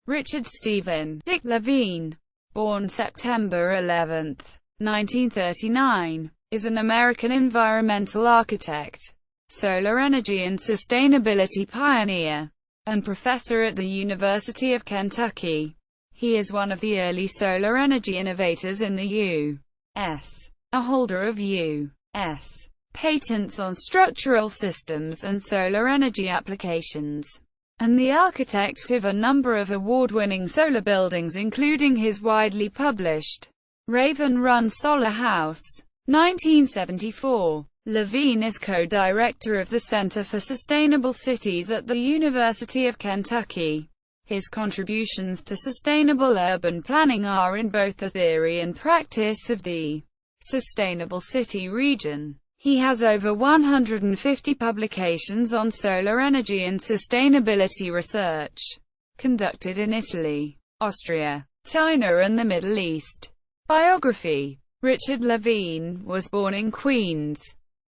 Richard Stephen Dick Levine, born September 11, 1939, is an American environmental architect, solar energy and sustainability pioneer, and professor at the University of Kentucky. He is one of the early solar energy innovators in the U.S., a holder of U.S. patents on structural systems and solar energy applications, and the architect of a number of award-winning solar buildings, including his widely published Raven Run Solar House, 1974. Levine is co-director of the Center for Sustainable Cities at the University of Kentucky. His contributions to sustainable urban planning are in both the theory and practice of the sustainable city region. He has over 150 publications on solar energy and sustainability research, conducted in Italy, Austria, China and the Middle East. Biography: Richard Levine was born in Queens,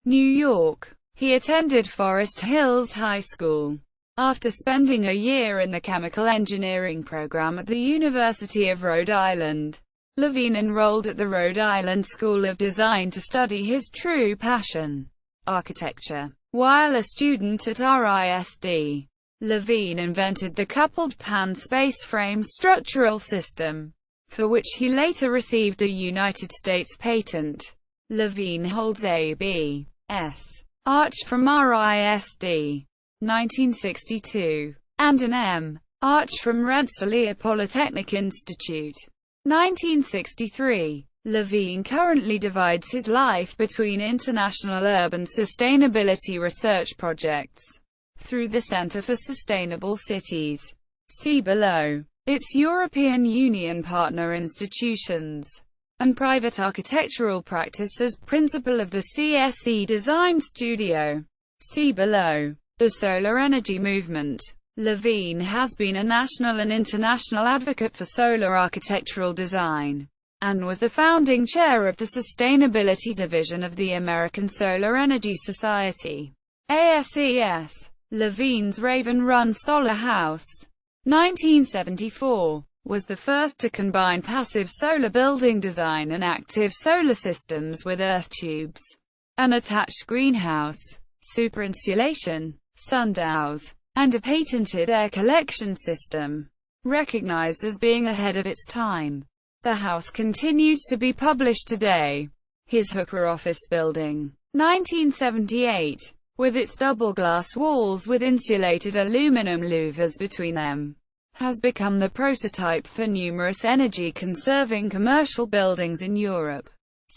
New York. He attended Forest Hills High School. After spending a year in the chemical engineering program at the University of Rhode Island, Levine enrolled at the Rhode Island School of Design to study his true passion, architecture. While a student at RISD, Levine invented the coupled pan spaceframe structural system, for which he later received a United States patent. Levine holds a B.S. Arch from RISD, 1962, and an M.Arch from Rensselaer Polytechnic Institute, 1963. Levine currently divides his life between international urban sustainability research projects through the Center for Sustainable Cities. See below. Its European Union partner institutions, and private architectural practice as principal of the CSE Design Studio. See below. The solar energy movement. Levine has been a national and international advocate for solar architectural design, and was the founding chair of the Sustainability Division of the American Solar Energy Society, ASES. Levine's Raven Run Solar House, 1974, was the first to combine passive solar building design and active solar systems with earth tubes, an attached greenhouse, superinsulation, sundials, and a patented air collection system, recognized as being ahead of its time. The house continues to be published today. His Hooker office building, 1978, with its double glass walls with insulated aluminum louvers between them, has become the prototype for numerous energy-conserving commercial buildings in Europe.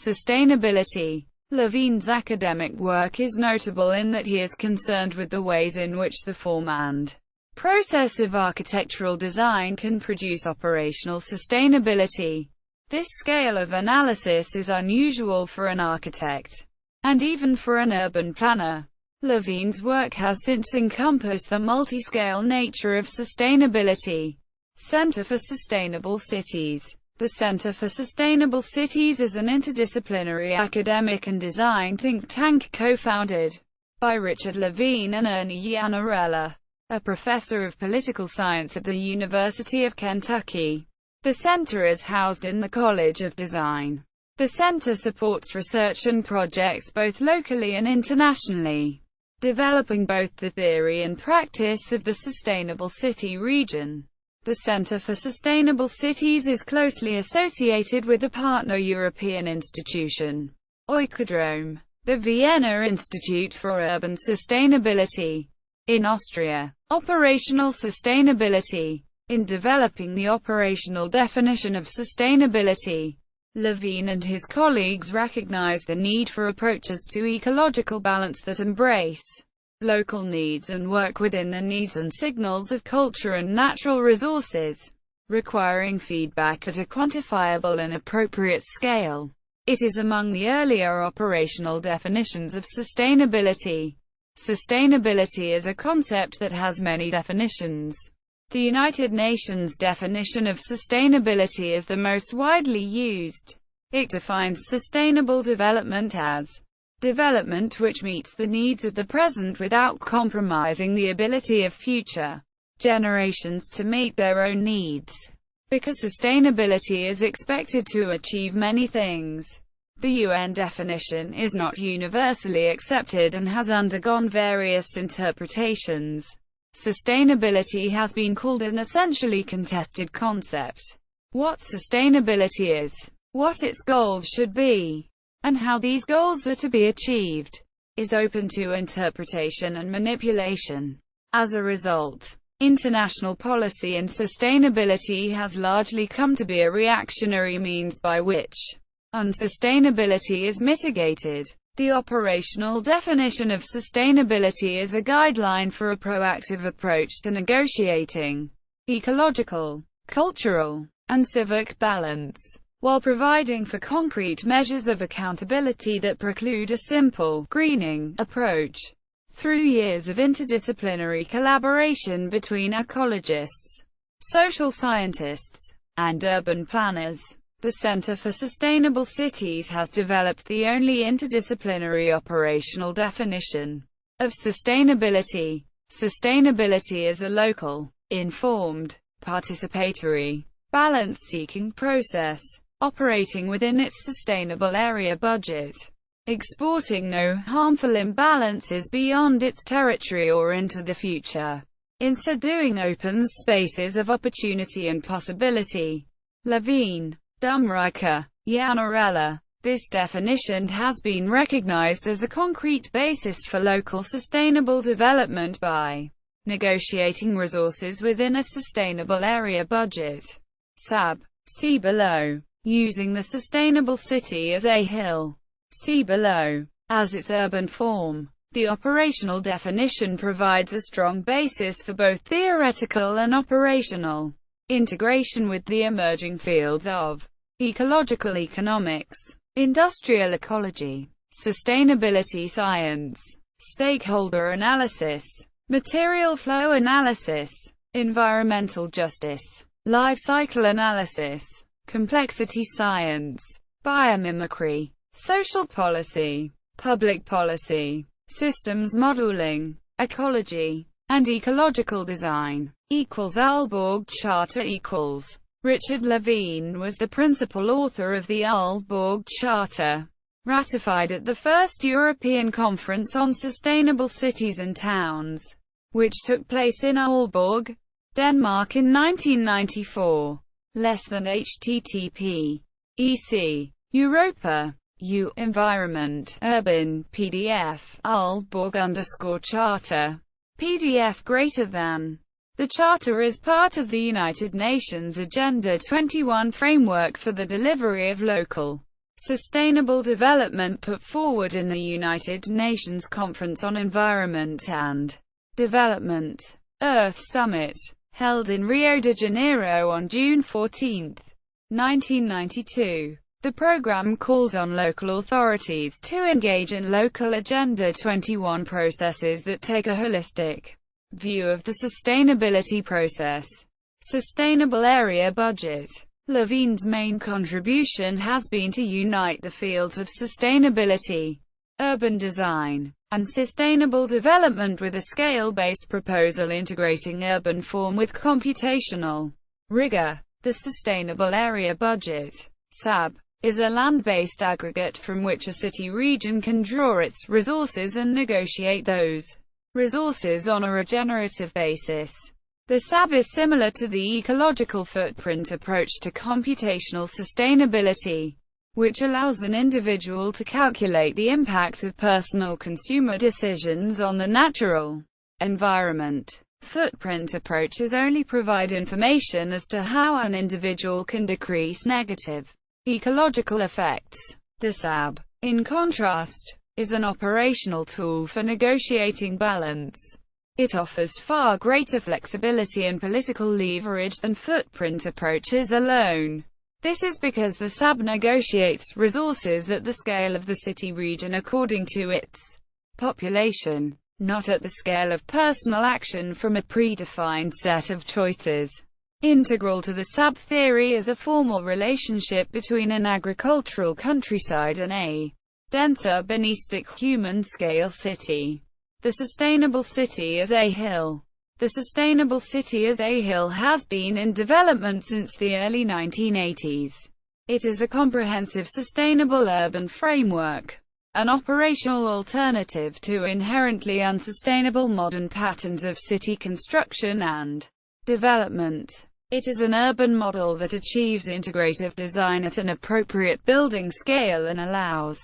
Sustainability. Levine's academic work is notable in that he is concerned with the ways in which the form and process of architectural design can produce operational sustainability. This scale of analysis is unusual for an architect, and even for an urban planner. Levine's work has since encompassed the multi-scale nature of sustainability. Center for Sustainable Cities. The Center for Sustainable Cities is an interdisciplinary academic and design think tank co-founded by Richard Levine and Ernie Iannarella, a professor of political science at the University of Kentucky. The center is housed in the College of Design. The center supports research and projects both locally and internationally, developing both the theory and practice of the sustainable city region. The Center for Sustainable Cities is closely associated with a partner European institution, Oikodrome, the Vienna Institute for Urban Sustainability, in Austria. Operational sustainability. In developing the operational definition of sustainability, Levine and his colleagues recognized the need for approaches to ecological balance that embrace local needs and work within the needs and signals of culture and natural resources, requiring feedback at a quantifiable and appropriate scale. It is among the earlier operational definitions of sustainability. Sustainability is a concept that has many definitions. The United Nations definition of sustainability is the most widely used. It defines sustainable development as development which meets the needs of the present without compromising the ability of future generations to meet their own needs. Because sustainability is expected to achieve many things, the UN definition is not universally accepted and has undergone various interpretations. Sustainability has been called an essentially contested concept. What sustainability is, what its goals should be, and how these goals are to be achieved, is open to interpretation and manipulation. As a result, international policy in sustainability has largely come to be a reactionary means by which unsustainability is mitigated. The operational definition of sustainability is a guideline for a proactive approach to negotiating ecological, cultural, and civic balance, while providing for concrete measures of accountability that preclude a simple greening approach. Through years of interdisciplinary collaboration between ecologists, social scientists, and urban planners, the Center for Sustainable Cities has developed the only interdisciplinary operational definition of sustainability. Sustainability is a local, informed, participatory, balance-seeking process, operating within its sustainable area budget, exporting no harmful imbalances beyond its territory or into the future. In so doing opens spaces of opportunity and possibility. Levine, Dumreicher, Yanarella. This definition has been recognized as a concrete basis for local sustainable development by negotiating resources within a sustainable area budget. SAB. See below. Using the sustainable city as a hill. See below. As its urban form, the operational definition provides a strong basis for both theoretical and operational integration with the emerging fields of ecological economics, industrial ecology, sustainability science, stakeholder analysis, material flow analysis, environmental justice, life cycle analysis, complexity science, biomimicry, social policy, public policy, systems modeling, ecology, and ecological design. Aalborg Charter equals. Richard Levine was the principal author of the Aalborg Charter, ratified at the first European Conference on Sustainable Cities and Towns, which took place in Aalborg, Denmark in 1994. Less than http. EC. Europa. U. Environment. Urban. PDF. Aalborg_Charter. PDF greater than. The Charter is part of the United Nations Agenda 21 framework for the delivery of local, sustainable development put forward in the United Nations Conference on Environment and Development, Earth Summit, held in Rio de Janeiro on June 14, 1992. The program calls on local authorities to engage in local Agenda 21 processes that take a holistic view of the sustainability process. Sustainable area budget. Levine's main contribution has been to unite the fields of sustainability, urban design, and sustainable development with a scale-based proposal integrating urban form with computational rigor. The Sustainable Area Budget, SAB, is a land-based aggregate from which a city-region can draw its resources and negotiate those resources on a regenerative basis. The SAB is similar to the ecological footprint approach to computational sustainability, which allows an individual to calculate the impact of personal consumer decisions on the natural environment. Footprint approaches only provide information as to how an individual can decrease negative ecological effects. The SAB, in contrast, is an operational tool for negotiating balance. It offers far greater flexibility and political leverage than footprint approaches alone. This is because the SAB negotiates resources at the scale of the city-region according to its population, not at the scale of personal action from a predefined set of choices. Integral to the SAB theory is a formal relationship between an agricultural countryside and a dense urbanistic human-scale city. The sustainable city is a hill. The sustainable city as a whole has been in development since the early 1980s. It is a comprehensive sustainable urban framework, an operational alternative to inherently unsustainable modern patterns of city construction and development. It is an urban model that achieves integrative design at an appropriate building scale and allows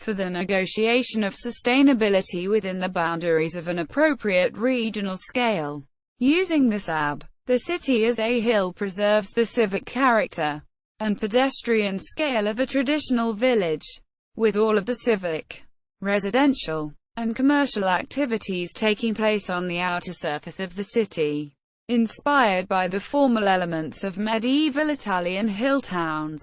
for the negotiation of sustainability within the boundaries of an appropriate regional scale. Using this AB, the city as a whole preserves the civic character and pedestrian scale of a traditional village, with all of the civic, residential, and commercial activities taking place on the outer surface of the city. Inspired by the formal elements of medieval Italian hill towns,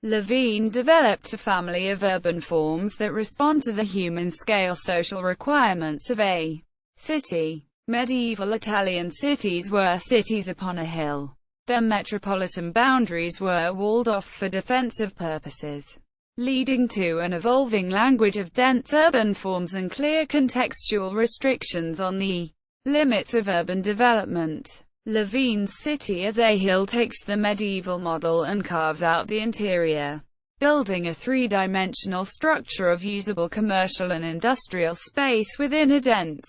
Levine developed a family of urban forms that respond to the human-scale social requirements of a city. Medieval Italian cities were cities upon a hill. Their metropolitan boundaries were walled off for defensive purposes, leading to an evolving language of dense urban forms and clear contextual restrictions on the limits of urban development. Levine's city as a whole takes the medieval model and carves out the interior, building a three-dimensional structure of usable commercial and industrial space within a dense,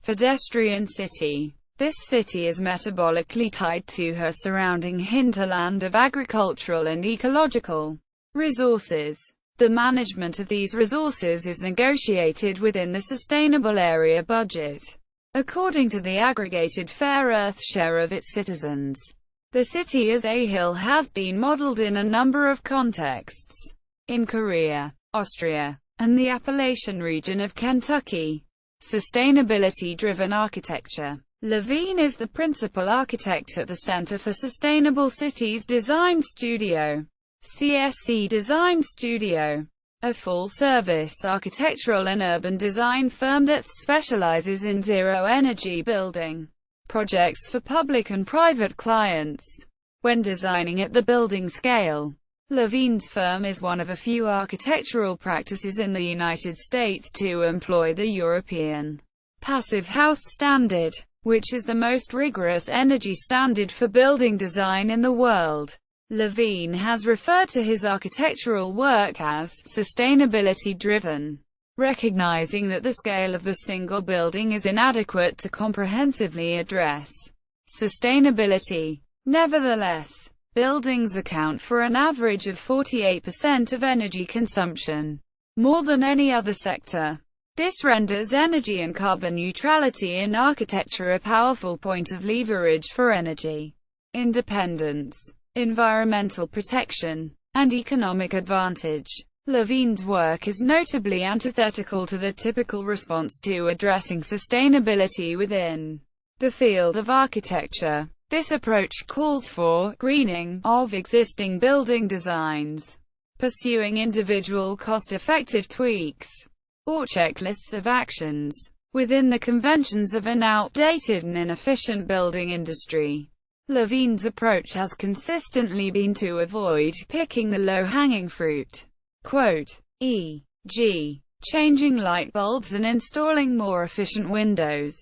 pedestrian city. This city is metabolically tied to her surrounding hinterland of agricultural and ecological resources. The management of these resources is negotiated within the sustainable area budget, according to the aggregated fair earth share of its citizens. The city as a whole has been modeled in a number of contexts. In Korea, Austria, and the Appalachian region of Kentucky. Sustainability-driven architecture. Levine is the principal architect at the Center for Sustainable Cities Design Studio, CSC Design Studio, a full-service architectural and urban design firm that specializes in zero-energy building projects for public and private clients. When designing at the building scale, Levine's firm is one of a few architectural practices in the United States to employ the European Passive House Standard, which is the most rigorous energy standard for building design in the world. Levine has referred to his architectural work as sustainability-driven, recognizing that the scale of the single building is inadequate to comprehensively address sustainability. Nevertheless, buildings account for an average of 48% of energy consumption, more than any other sector. This renders energy and carbon neutrality in architecture a powerful point of leverage for energy independence, environmental protection, and economic advantage. Levine's work is notably antithetical to the typical response to addressing sustainability within the field of architecture. This approach calls for greening of existing building designs, pursuing individual cost-effective tweaks, or checklists of actions, within the conventions of an outdated and inefficient building industry. Levine's approach has consistently been to avoid picking the low-hanging fruit, quote, e.g., changing light bulbs and installing more efficient windows,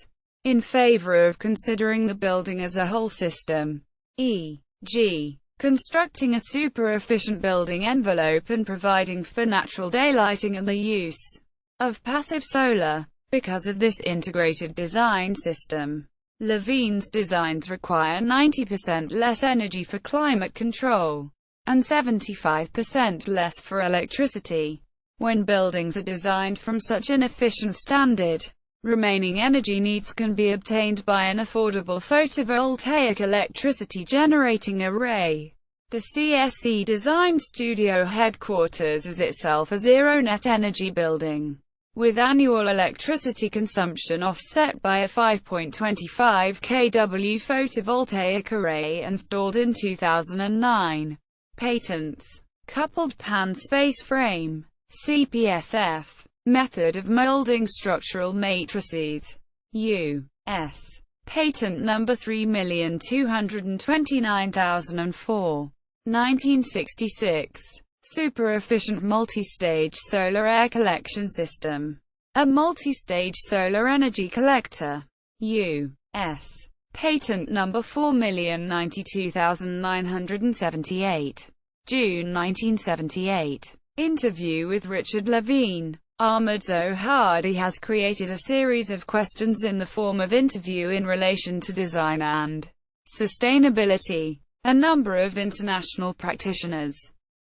in favor of considering the building as a whole system, e.g., constructing a super-efficient building envelope and providing for natural daylighting and the use of passive solar. Because of this integrated design system, Levine's designs require 90% less energy for climate control, and 75% less for electricity. When buildings are designed from such an efficient standard, remaining energy needs can be obtained by an affordable photovoltaic electricity generating array. The CSC Design Studio headquarters is itself a zero-net energy building, with annual electricity consumption offset by a 5.25 kW photovoltaic array installed in 2009. Patents. Coupled pan space frame, CPSF, method of molding structural matrices. U.S. Patent number 3,229,004. 1966. Super-efficient multi-stage solar air collection system. A multi-stage solar energy collector. U.S. Patent number 4,092,978. June 1978. Interview with Richard Levine. Ahmed Zohadi has created a series of questions in the form of interview in relation to design and sustainability. A number of international practitioners,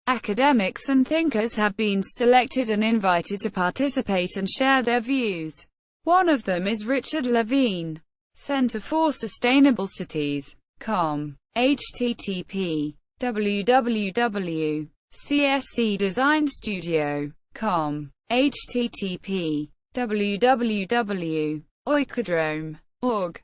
academics and thinkers have been selected and invited to participate and share their views. One of them is Richard Levine. Center for Sustainable Cities. Com. http www.cscdesignstudio.com. http www.oikodrome.org